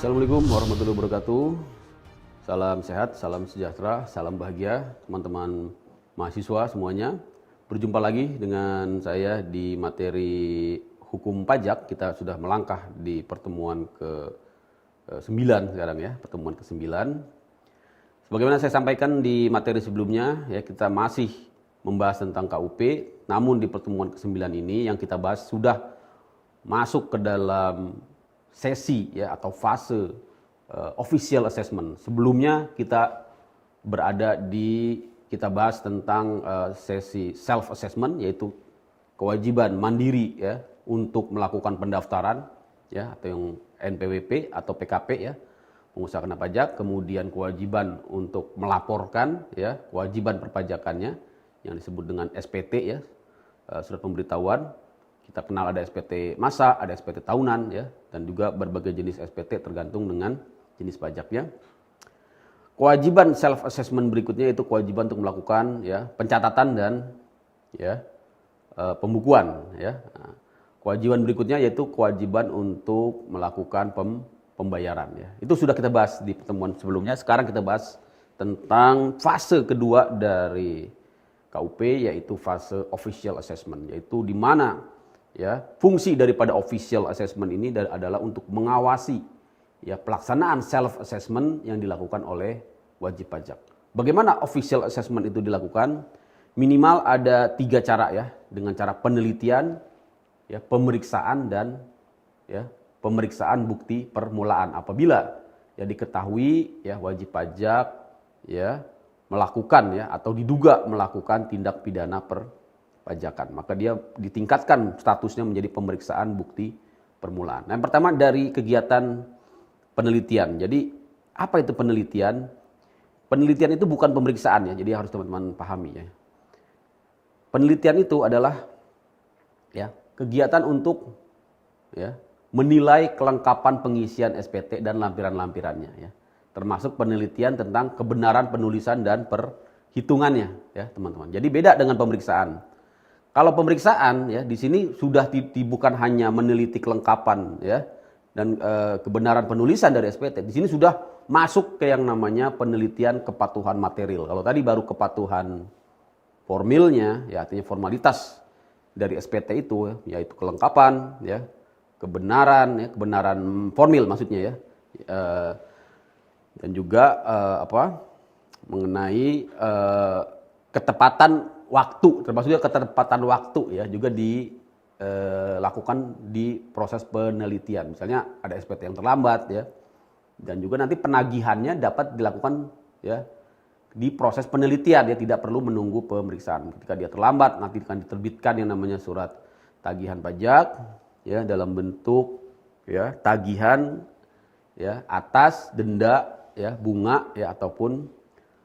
Assalamualaikum warahmatullahi wabarakatuh. Salam sehat, salam sejahtera, salam bahagia teman-teman mahasiswa semuanya. Berjumpa lagi dengan saya di materi hukum pajak. Kita sudah melangkah di pertemuan ke-9 sekarang ya, pertemuan ke-9. Sebagaimana saya sampaikan di materi sebelumnya, ya kita masih membahas tentang KUP. Namun di pertemuan ke-9 ini yang kita bahas sudah masuk ke dalam sesi ya atau fase official assessment. Sebelumnya kita kita bahas tentang sesi self assessment, yaitu kewajiban mandiri ya untuk melakukan pendaftaran ya atau yang NPWP atau PKP ya, pengusaha kena pajak, kemudian kewajiban untuk melaporkan ya, kewajiban perpajakannya yang disebut dengan SPT ya, surat pemberitahuan. Kita kenal ada SPT masa, ada SPT tahunan ya, dan juga berbagai jenis SPT tergantung dengan jenis pajaknya. Kewajiban self assessment berikutnya itu kewajiban untuk melakukan ya pencatatan dan ya pembukuan ya. Kewajiban berikutnya yaitu kewajiban untuk melakukan pembayaran ya. Itu sudah kita bahas di pertemuan sebelumnya. Sekarang kita bahas tentang fase kedua dari KUP, yaitu fase official assessment, yaitu di mana ya, fungsi daripada official assessment ini adalah untuk mengawasi ya pelaksanaan self assessment yang dilakukan oleh wajib pajak. Bagaimana official assessment itu dilakukan? Minimal ada 3 cara ya, dengan cara penelitian, ya, pemeriksaan dan ya pemeriksaan bukti permulaan. Apabila ya diketahui ya wajib pajak ya melakukan ya atau diduga melakukan tindak pidana perpajakan, maka dia ditingkatkan statusnya menjadi pemeriksaan bukti permulaan. Nah, yang pertama dari kegiatan penelitian. Jadi apa itu penelitian? Penelitian itu bukan pemeriksaan ya, jadi harus teman-teman pahami ya. Penelitian itu adalah ya kegiatan untuk ya menilai kelengkapan pengisian SPT dan lampiran-lampirannya ya. Termasuk penelitian tentang kebenaran penulisan dan perhitungannya ya, teman-teman. Jadi beda dengan pemeriksaan. Kalau pemeriksaan ya di sini sudah bukan hanya meneliti kelengkapan ya dan kebenaran penulisan dari SPT. Di sini sudah masuk ke yang namanya penelitian kepatuhan material. Kalau tadi baru kepatuhan formilnya ya, artinya formalitas dari SPT itu ya, yaitu kelengkapan ya, kebenaran formil maksudnya ya. Dan juga mengenai ketepatan waktu, termasuk juga ketepatan waktu ya juga dilakukan di proses penelitian. Misalnya ada SPT yang terlambat ya, dan juga nanti penagihannya dapat dilakukan ya di proses penelitian ya, tidak perlu menunggu pemeriksaan. Ketika dia terlambat nanti akan diterbitkan yang namanya surat tagihan pajak ya dalam bentuk ya tagihan ya atas denda ya bunga ya ataupun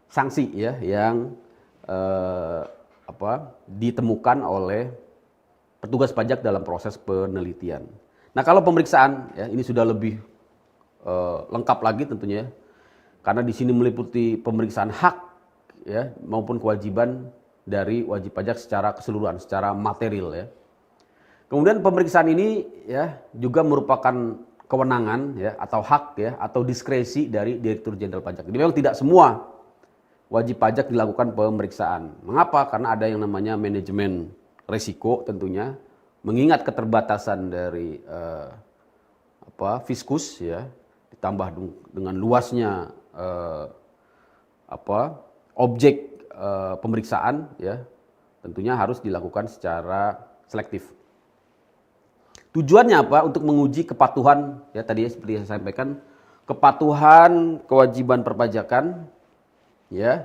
sanksi ya yang ditemukan oleh petugas pajak dalam proses penelitian. Nah, kalau pemeriksaan ya ini sudah lebih lengkap lagi tentunya, karena di sini meliputi pemeriksaan hak ya maupun kewajiban dari wajib pajak secara keseluruhan, secara material ya. Kemudian pemeriksaan ini ya juga merupakan kewenangan ya atau hak ya atau diskresi dari Direktur Jenderal Pajak. Jadi memang tidak semua wajib pajak dilakukan pemeriksaan. Mengapa? Karena ada yang namanya manajemen risiko tentunya, mengingat keterbatasan dari fiskus ya, ditambah dengan luasnya objek pemeriksaan ya, tentunya harus dilakukan secara selektif. Tujuannya apa? Untuk menguji kepatuhan ya tadi seperti yang saya sampaikan, kepatuhan kewajiban perpajakan ya,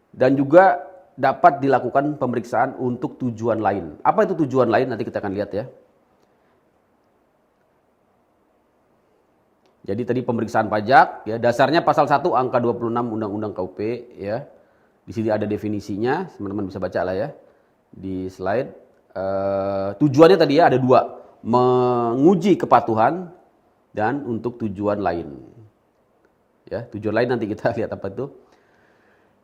dan juga dapat dilakukan pemeriksaan untuk tujuan lain. Apa itu tujuan lain? Nanti kita akan lihat ya. Jadi tadi pemeriksaan pajak ya, dasarnya pasal 1 angka 26 Undang-Undang KUP ya. Di sini ada definisinya, teman-teman bisa baca lah ya di slide. Tujuannya tadi ya ada 2, menguji kepatuhan dan untuk tujuan lain. Ya, tujuan lain nanti kita lihat apa itu.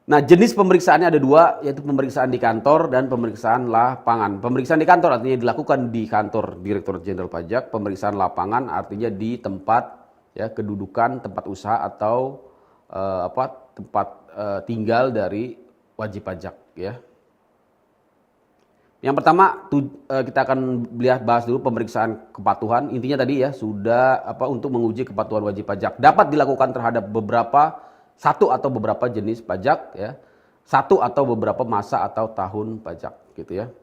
Nah, jenis pemeriksaannya ada 2, yaitu pemeriksaan di kantor dan pemeriksaan lapangan. Pemeriksaan di kantor artinya dilakukan di kantor Direktur Jenderal Pajak, pemeriksaan lapangan artinya di tempat ya kedudukan tempat usaha atau tempat tinggal dari wajib pajak ya. Yang pertama kita akan bahas dulu pemeriksaan kepatuhan. Intinya tadi ya sudah untuk menguji kepatuhan wajib pajak dapat dilakukan terhadap satu atau beberapa jenis pajak ya. Satu atau beberapa masa atau tahun pajak gitu ya.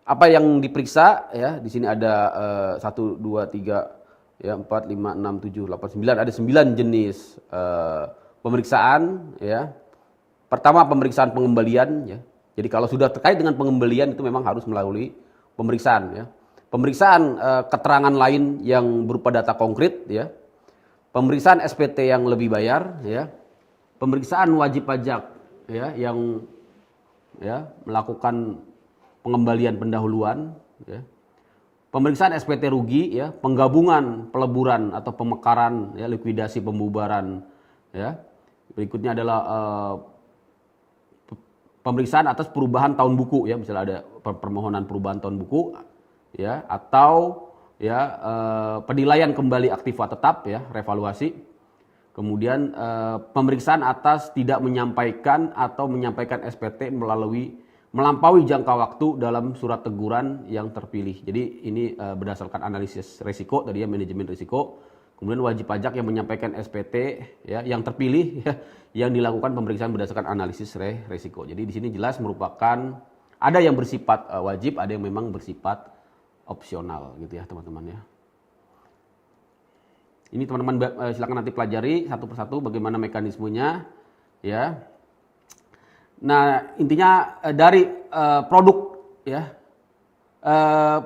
Apa yang diperiksa ya, di sini ada 1 2 3 ya 4 5 6 7 8 9 ada 9 jenis pemeriksaan ya. Pertama pemeriksaan pengembalian ya. Jadi kalau sudah terkait dengan pengembalian itu memang harus melalui pemeriksaan ya. Pemeriksaan keterangan lain yang berupa data konkret ya. Pemeriksaan SPT yang lebih bayar ya. Pemeriksaan wajib pajak ya yang ya melakukan pengembalian pendahuluan ya. Pemeriksaan SPT rugi ya, penggabungan, peleburan atau pemekaran ya, likuidasi pembubaran ya. Berikutnya adalah pemeriksaan atas perubahan tahun buku ya, misalnya ada permohonan perubahan tahun buku ya, atau ya penilaian kembali aktiva tetap ya, revaluasi. Kemudian pemeriksaan atas tidak menyampaikan atau menyampaikan SPT melampaui jangka waktu dalam surat teguran yang terpilih. Jadi ini berdasarkan analisis risiko tadi ya, manajemen risiko. Kemudian wajib pajak yang menyampaikan SPT ya yang terpilih ya, yang dilakukan pemeriksaan berdasarkan analisis risiko. Jadi di sini jelas merupakan ada yang bersifat wajib, ada yang memang bersifat opsional gitu ya teman-teman ya. Ini teman-teman silakan nanti pelajari satu persatu bagaimana mekanismenya ya. Nah, intinya dari produk ya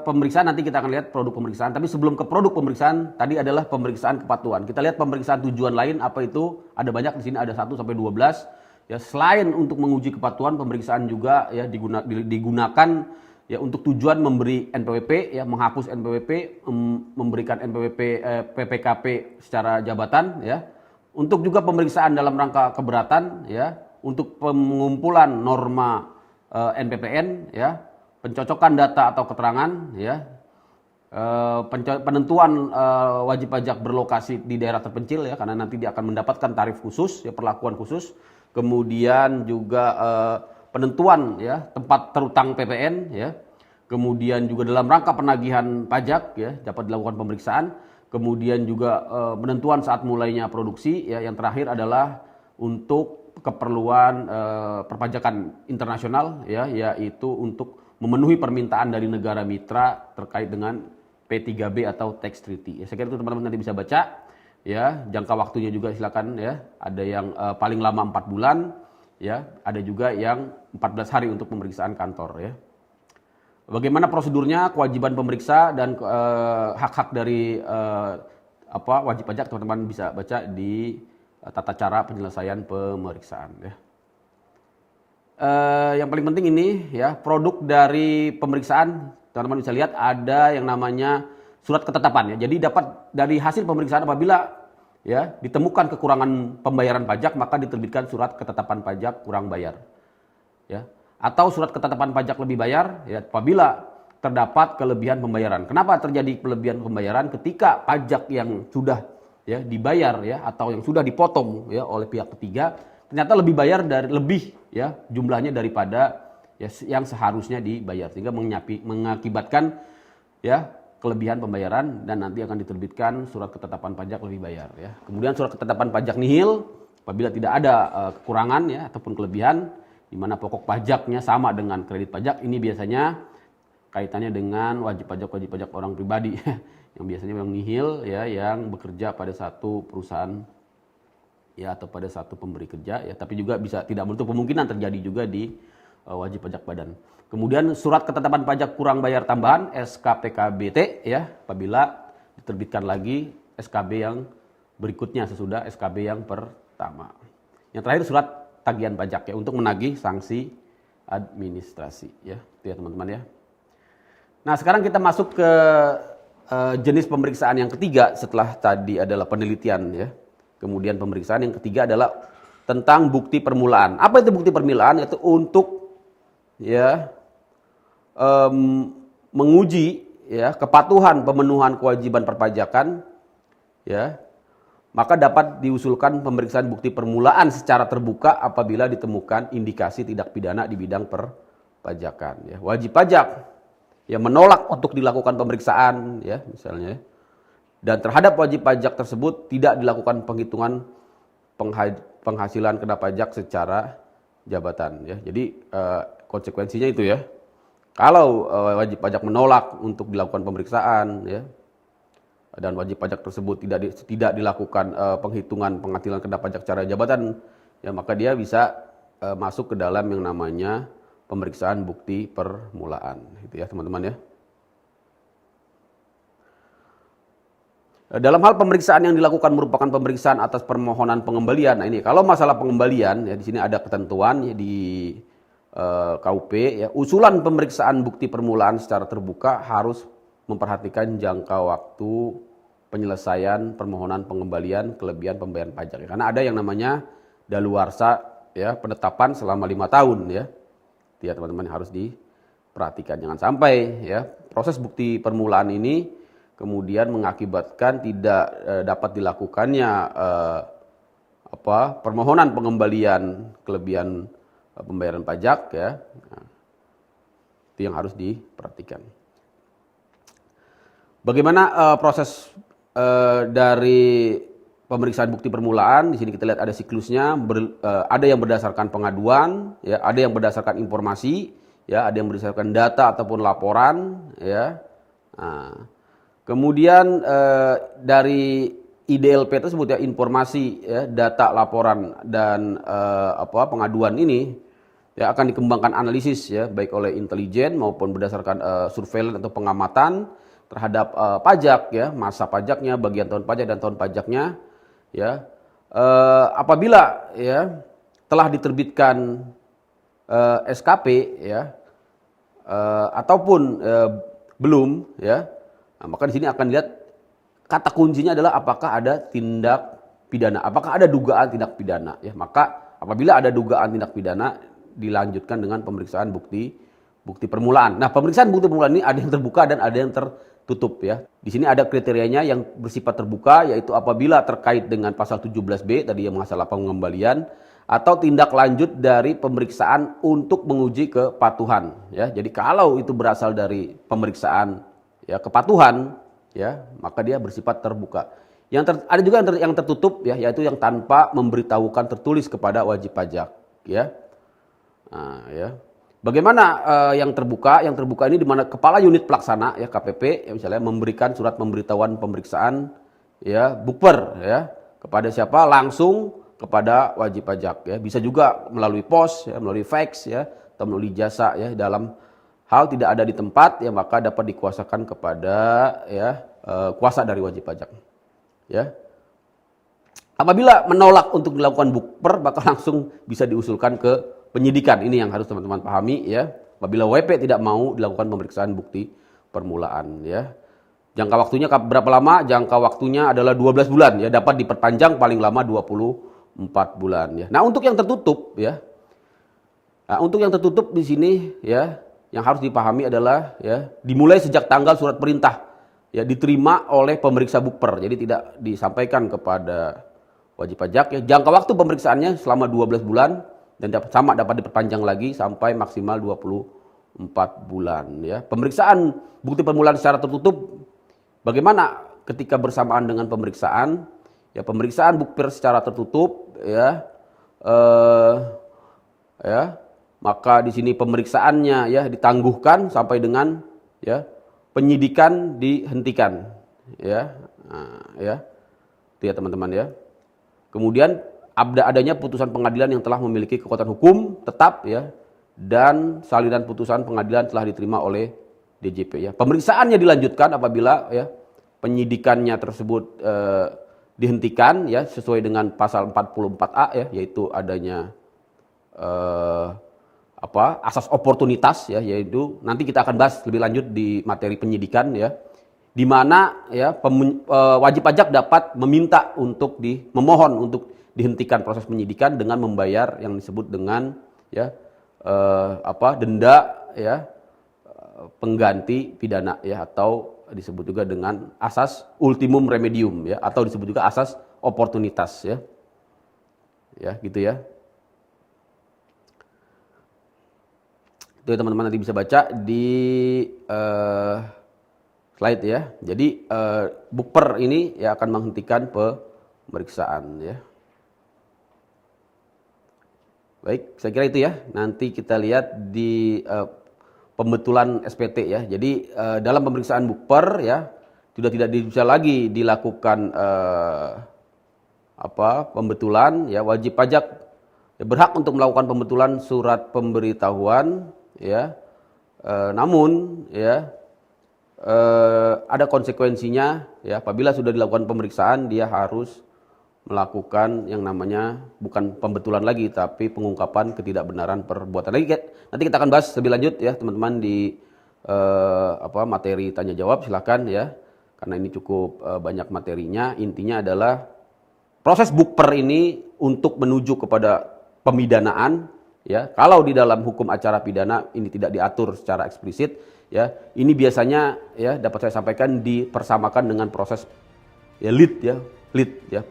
pemeriksaan nanti kita akan lihat produk pemeriksaan. Tapi sebelum ke produk pemeriksaan, tadi adalah pemeriksaan kepatuhan. Kita lihat pemeriksaan tujuan lain apa itu? Ada banyak di sini, ada 1 sampai 12. Ya, selain untuk menguji kepatuhan, pemeriksaan juga ya digunakan ya untuk tujuan memberi NPWP ya, menghapus NPWP, memberikan NPWP PPKP secara jabatan ya. Untuk juga pemeriksaan dalam rangka keberatan ya, untuk pengumpulan norma NPPN ya. Pencocokan data atau keterangan, ya, penentuan wajib pajak berlokasi di daerah terpencil ya, karena nanti dia akan mendapatkan tarif khusus, ya, perlakuan khusus. Kemudian juga penentuan ya tempat terutang PPN, ya. Kemudian juga dalam rangka penagihan pajak ya dapat dilakukan pemeriksaan. Kemudian juga penentuan saat mulainya produksi ya. Yang terakhir adalah untuk keperluan perpajakan internasional ya, yaitu untuk memenuhi permintaan dari negara mitra terkait dengan P3B atau tax treaty. Ya, saya kira itu teman-teman nanti bisa baca ya, jangka waktunya juga silakan ya. Ada yang paling lama 4 bulan ya, ada juga yang 14 hari untuk pemeriksaan kantor ya. Bagaimana prosedurnya, kewajiban pemeriksa dan hak-hak dari wajib pajak, teman-teman bisa baca di tata cara penyelesaian pemeriksaan ya. Yang paling penting ini ya, produk dari pemeriksaan, teman-teman bisa lihat ada yang namanya surat ketetapan ya. Jadi dapat dari hasil pemeriksaan apabila ya ditemukan kekurangan pembayaran pajak, maka diterbitkan surat ketetapan pajak kurang bayar. Ya. Atau surat ketetapan pajak lebih bayar ya apabila terdapat kelebihan pembayaran. Kenapa terjadi kelebihan pembayaran? Ketika pajak yang sudah ya dibayar ya atau yang sudah dipotong ya oleh pihak ketiga ternyata lebih ya jumlahnya daripada ya yang seharusnya dibayar, sehingga mengakibatkan ya kelebihan pembayaran dan nanti akan diterbitkan surat ketetapan pajak lebih bayar ya. Kemudian surat ketetapan pajak nihil apabila tidak ada kekurangan ya ataupun kelebihan di mana pokok pajaknya sama dengan kredit pajak. Ini biasanya kaitannya dengan wajib pajak orang pribadi yang biasanya memang nihil ya, yang bekerja pada satu perusahaan ya atau pada satu pemberi kerja ya, tapi juga bisa tidak menutup kemungkinan terjadi juga di wajib pajak badan. Kemudian surat ketetapan pajak kurang bayar tambahan SKPKBT ya apabila diterbitkan lagi SKB yang berikutnya sesudah SKB yang pertama. Yang terakhir surat tagihan pajak ya untuk menagih sanksi administrasi ya, itu ya teman-teman ya. Nah, sekarang kita masuk ke jenis pemeriksaan yang ketiga setelah tadi adalah penelitian ya. Kemudian pemeriksaan yang ketiga adalah tentang bukti permulaan. Apa itu bukti permulaan? Yaitu untuk ya menguji ya kepatuhan pemenuhan kewajiban perpajakan ya, maka dapat diusulkan pemeriksaan bukti permulaan secara terbuka apabila ditemukan indikasi tindak pidana di bidang perpajakan. Ya. Wajib pajak yang menolak untuk dilakukan pemeriksaan, ya misalnya, dan terhadap wajib pajak tersebut tidak dilakukan penghitungan penghasilan kena pajak secara jabatan. Ya. Jadi konsekuensinya itu ya, kalau wajib pajak menolak untuk dilakukan pemeriksaan, ya, dan wajib pajak tersebut tidak dilakukan penghitungan penghasilan kena pajak secara jabatan, ya maka dia bisa masuk ke dalam yang namanya pemeriksaan bukti permulaan, gitu ya teman-teman ya. Dalam hal pemeriksaan yang dilakukan merupakan pemeriksaan atas permohonan pengembalian. Nah ini kalau masalah pengembalian ya di sini ada ketentuan ya, di KUP ya, usulan pemeriksaan bukti permulaan secara terbuka harus memperhatikan jangka waktu penyelesaian permohonan pengembalian kelebihan pembayaran pajak. Ya, karena ada yang namanya daluarsa ya, penetapan selama 5 tahun ya. Ya teman-teman harus diperhatikan, jangan sampai ya proses bukti permulaan ini kemudian mengakibatkan tidak dapat dilakukannya permohonan pengembalian kelebihan pembayaran pajak ya. Nah, itu yang harus diperhatikan. Bagaimana proses dari pemeriksaan bukti permulaan? Di sini kita lihat ada siklusnya, ada yang berdasarkan pengaduan, ya, ada yang berdasarkan informasi, ya, ada yang berdasarkan data ataupun laporan, ya. Nah, kemudian dari IDLP tersebut ya, informasi, ya, data, laporan dan pengaduan ini ya akan dikembangkan analisis ya, baik oleh intelijen maupun berdasarkan surveillance atau pengamatan terhadap pajak ya, masa pajaknya, bagian tahun pajak dan tahun pajaknya ya. Apabila ya telah diterbitkan SKP ya ataupun belum ya, nah, maka di sini akan dilihat kata kuncinya adalah apakah ada tindak pidana, apakah ada dugaan tindak pidana ya. Maka apabila ada dugaan tindak pidana dilanjutkan dengan pemeriksaan bukti permulaan. Nah, pemeriksaan bukti permulaan ini ada yang terbuka dan ada yang tertutup ya. Di sini ada kriterianya yang bersifat terbuka, yaitu apabila terkait dengan pasal 17B tadi yang masalah pengembalian atau tindak lanjut dari pemeriksaan untuk menguji kepatuhan ya. Jadi kalau itu berasal dari pemeriksaan ya kepatuhan ya, maka dia bersifat terbuka. Ada juga yang tertutup ya, yaitu yang tanpa memberitahukan tertulis kepada wajib pajak ya. Nah, ya. Bagaimana yang terbuka? Yang terbuka ini di mana kepala unit pelaksana ya KPP ya, misalnya memberikan surat pemberitahuan pemeriksaan ya bukper ya kepada siapa? Langsung kepada wajib pajak ya. Bisa juga melalui pos ya, melalui fax ya, atau melalui jasa ya. Dalam hal tidak ada di tempat ya, maka dapat dikuasakan kepada ya kuasa dari wajib pajak ya. Apabila menolak untuk dilakukan bukper, maka langsung bisa diusulkan ke penyidikan. Ini yang harus teman-teman pahami ya. Apabila WP tidak mau dilakukan pemeriksaan bukti permulaan ya. Jangka waktunya berapa lama? Jangka waktunya adalah 12 bulan ya, dapat diperpanjang paling lama 24 bulan ya. Nah, untuk yang tertutup ya. Nah, untuk yang tertutup di sini ya, yang harus dipahami adalah ya, dimulai sejak tanggal surat perintah ya diterima oleh pemeriksa bukper. Jadi tidak disampaikan kepada wajib pajak ya. Jangka waktu pemeriksaannya selama 12 bulan dan dapat diperpanjang lagi sampai maksimal 24 bulan ya. Pemeriksaan bukti permulaan secara tertutup bagaimana ketika bersamaan dengan pemeriksaan ya, pemeriksaan bukper secara tertutup ya maka di sini pemeriksaannya ya ditangguhkan sampai dengan ya penyidikan dihentikan ya. Nah, ya. Itu ya teman-teman ya. Kemudian adanya putusan pengadilan yang telah memiliki kekuatan hukum tetap ya, dan salinan putusan pengadilan telah diterima oleh DJP ya. Pemeriksaannya dilanjutkan apabila ya penyidikannya tersebut dihentikan ya sesuai dengan pasal 44A ya, yaitu adanya asas oportunitas ya, yaitu nanti kita akan bahas lebih lanjut di materi penyidikan ya, di mana ya wajib pajak dapat meminta untuk memohon untuk dihentikan proses penyidikan dengan membayar yang disebut dengan ya denda ya pengganti pidana ya, atau disebut juga dengan asas ultimum remedium ya, atau disebut juga asas oportunitas ya. Ya, gitu ya. Itu ya, teman-teman nanti bisa baca di slide ya. Jadi bukper ini ya akan menghentikan pemeriksaan ya. Baik, saya kira itu ya. Nanti kita lihat di pembetulan SPT ya. Jadi dalam pemeriksaan bukper ya sudah tidak bisa lagi dilakukan pembetulan ya. Wajib pajak ya, berhak untuk melakukan pembetulan surat pemberitahuan ya. Namun ya ada konsekuensinya ya. Apabila sudah dilakukan pemeriksaan, dia harus melakukan yang namanya bukan pembetulan lagi, tapi pengungkapan ketidakbenaran perbuatan. Nanti kita akan bahas lebih lanjut ya teman-teman di materi tanya jawab, silakan ya, karena ini cukup banyak materinya. Intinya adalah proses bukper ini untuk menuju kepada pemidanaan ya. Kalau di dalam hukum acara pidana ini tidak diatur secara eksplisit ya, ini biasanya ya dapat saya sampaikan dipersamakan dengan proses ya lead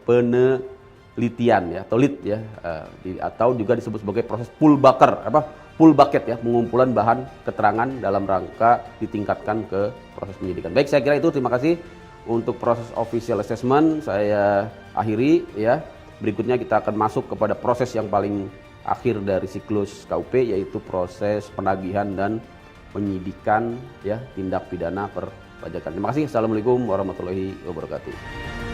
penelitian ya, atau lead ya, atau juga disebut sebagai proses pull bucket ya, pengumpulan bahan keterangan dalam rangka ditingkatkan ke proses penyidikan. Baik, saya kira itu, terima kasih untuk proses official assessment saya akhiri ya. Berikutnya kita akan masuk kepada proses yang paling akhir dari siklus KUP, yaitu proses penagihan dan penyidikan ya tindak pidana perpajakan. Terima kasih. Assalamualaikum warahmatullahi wabarakatuh.